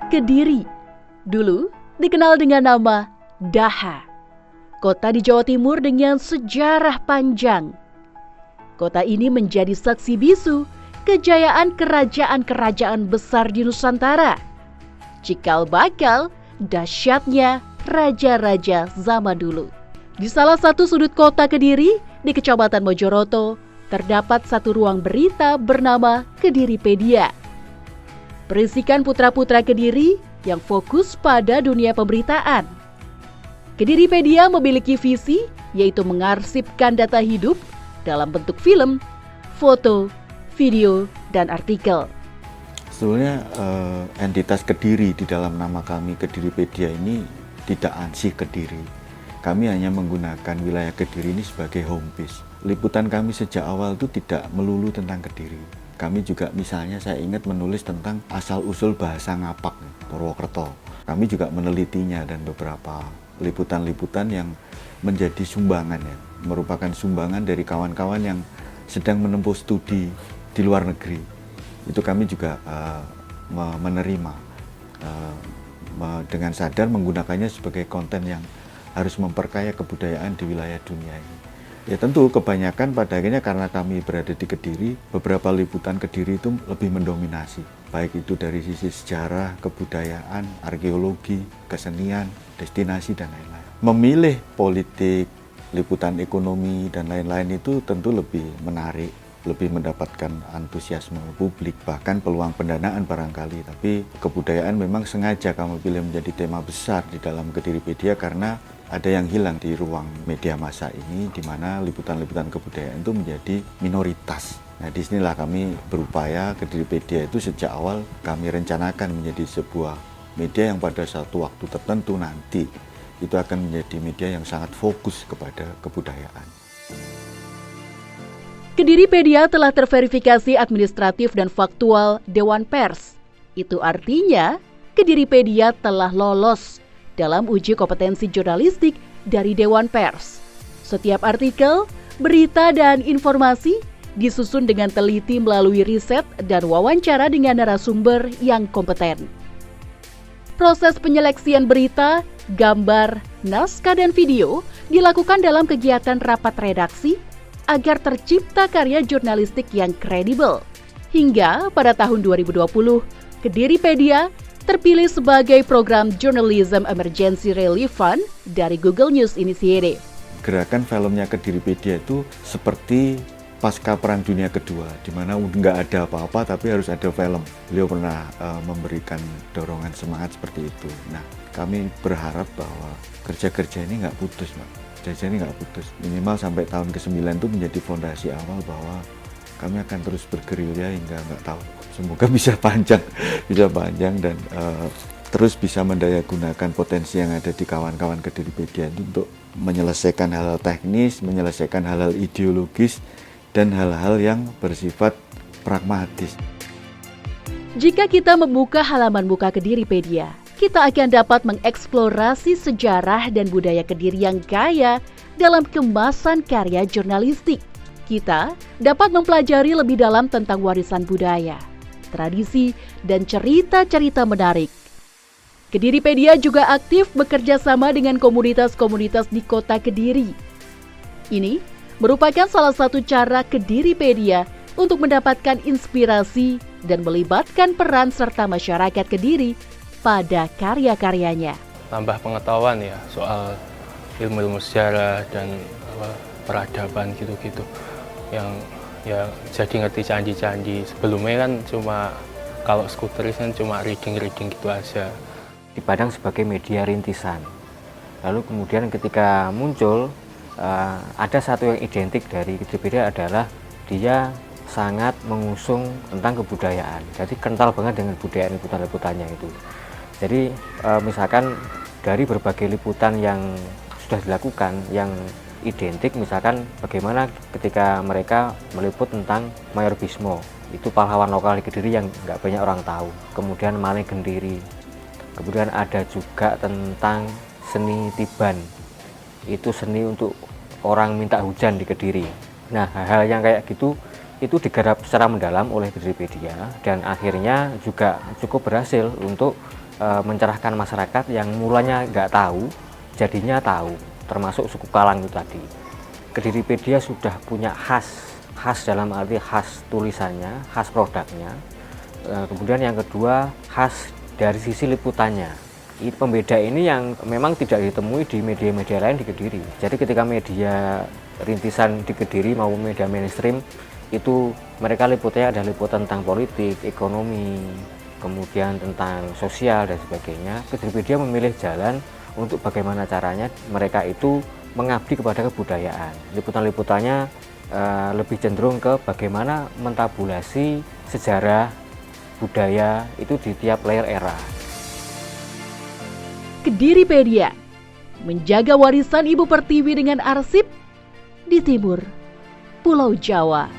Kediri, dulu dikenal dengan nama Daha. Kota di Jawa Timur dengan sejarah panjang. Kota ini menjadi saksi bisu kejayaan kerajaan-kerajaan besar di Nusantara. Cikal bakal dahsyatnya raja-raja zaman dulu. Di salah satu sudut kota Kediri, di Kecamatan Mojoroto, terdapat satu ruang berita bernama Kediripedia. Berisikan putra-putra Kediri yang fokus pada dunia pemberitaan. Kediripedia memiliki visi, yaitu mengarsipkan data hidup dalam bentuk film, foto, video, dan artikel. Sebetulnya entitas Kediri di dalam nama kami Kediripedia ini tidak ansih Kediri. Kami hanya menggunakan wilayah Kediri ini sebagai home base. Liputan kami sejak awal itu tidak melulu tentang Kediri. Kami juga misalnya saya ingat menulis tentang asal-usul bahasa Ngapak, Purwokerto. Kami juga menelitinya dan beberapa liputan-liputan yang menjadi sumbangan ya, merupakan sumbangan dari kawan-kawan yang sedang menempuh studi di luar negeri. Itu kami juga menerima dengan sadar menggunakannya sebagai konten yang harus memperkaya kebudayaan di wilayah dunia ini. Ya tentu kebanyakan pada akhirnya karena kami berada di Kediri, beberapa liputan Kediri itu lebih mendominasi. Baik itu dari sisi sejarah, kebudayaan, arkeologi, kesenian, destinasi, dan lain-lain. Memilih politik, liputan ekonomi, dan lain-lain itu tentu lebih menarik, lebih mendapatkan antusiasme publik, bahkan peluang pendanaan barangkali. Tapi kebudayaan memang sengaja kami pilih menjadi tema besar di dalam Kediripedia karena ada yang hilang di ruang media massa ini, di mana liputan-liputan kebudayaan itu menjadi minoritas. Nah, disinilah kami berupaya. Kediripedia itu sejak awal kami rencanakan menjadi sebuah media yang pada satu waktu tertentu nanti itu akan menjadi media yang sangat fokus kepada kebudayaan. Kediripedia telah terverifikasi administratif dan faktual Dewan Pers. Itu artinya Kediripedia telah lolos dalam uji kompetensi jurnalistik dari Dewan Pers. Setiap artikel, berita, dan informasi disusun dengan teliti melalui riset dan wawancara dengan narasumber yang kompeten. Proses penyeleksian berita, gambar, naskah, dan video dilakukan dalam kegiatan rapat redaksi agar tercipta karya jurnalistik yang kredibel. Hingga pada tahun 2020, Kediripedia terpilih sebagai program Journalism Emergency Relief Fund dari Google News Initiative. Gerakan filmnya Kediripedia itu seperti pasca Perang Dunia Kedua, di mana nggak ada apa-apa tapi harus ada film. Beliau pernah memberikan dorongan semangat seperti itu. Nah, kami berharap bahwa kerja-kerja ini nggak putus, Mbak. Kerja ini nggak putus. Minimal sampai tahun ke-9 itu menjadi fondasi awal bahwa kami akan terus bergerilya hingga nggak tahu. Semoga bisa panjang dan terus bisa mendayagunakan potensi yang ada di kawan-kawan Kediripedia itu untuk menyelesaikan hal-hal teknis, menyelesaikan hal-hal ideologis, dan hal-hal yang bersifat pragmatis. Jika kita membuka halaman muka Kediripedia, kita akan dapat mengeksplorasi sejarah dan budaya Kediri yang kaya dalam kemasan karya jurnalistik. Kita dapat mempelajari lebih dalam tentang warisan budaya, tradisi, dan cerita-cerita menarik. Kediripedia juga aktif bekerja sama dengan komunitas-komunitas di kota Kediri. Ini merupakan salah satu cara Kediripedia untuk mendapatkan inspirasi dan melibatkan peran serta masyarakat Kediri pada karya-karyanya. Tambah pengetahuan ya soal ilmu-ilmu sejarah dan peradaban gitu-gitu. Yang ya jadi ngerti candi-candi. Sebelumnya kan cuma kalau skuteris kan cuma reading gitu aja. Dipandang sebagai media rintisan. Lalu kemudian ketika muncul ada satu yang identik dari Kediripedia adalah dia sangat mengusung tentang kebudayaan. Jadi kental banget dengan budaya liputan-liputannya itu. Jadi misalkan dari berbagai liputan yang sudah dilakukan yang identik, misalkan bagaimana ketika mereka meliput tentang Mayor Bismo, itu pahlawan lokal di Kediri yang nggak banyak orang tahu. Kemudian Maling Gendiri, kemudian ada juga tentang seni Tiban, itu seni untuk orang minta hujan di Kediri. Nah, hal-hal yang kayak gitu itu digarap secara mendalam oleh Kediripedia dan akhirnya juga cukup berhasil untuk mencerahkan masyarakat yang mulanya nggak tahu, jadinya tahu, termasuk suku Kalang itu tadi. Kediripedia sudah punya khas dalam arti khas tulisannya, khas produknya. Kemudian yang kedua, khas dari sisi liputannya. Pembeda ini yang memang tidak ditemui di media-media lain di Kediri. Jadi ketika media rintisan di Kediri maupun media mainstream itu mereka liputnya ada liputan tentang politik, ekonomi, kemudian tentang sosial dan sebagainya. Kediripedia memilih jalan untuk bagaimana caranya mereka itu mengabdi kepada kebudayaan. Liputan-liputannya lebih cenderung ke bagaimana mentabulasi sejarah budaya itu di tiap layer era. Kediripedia menjaga warisan Ibu Pertiwi dengan arsip di timur Pulau Jawa.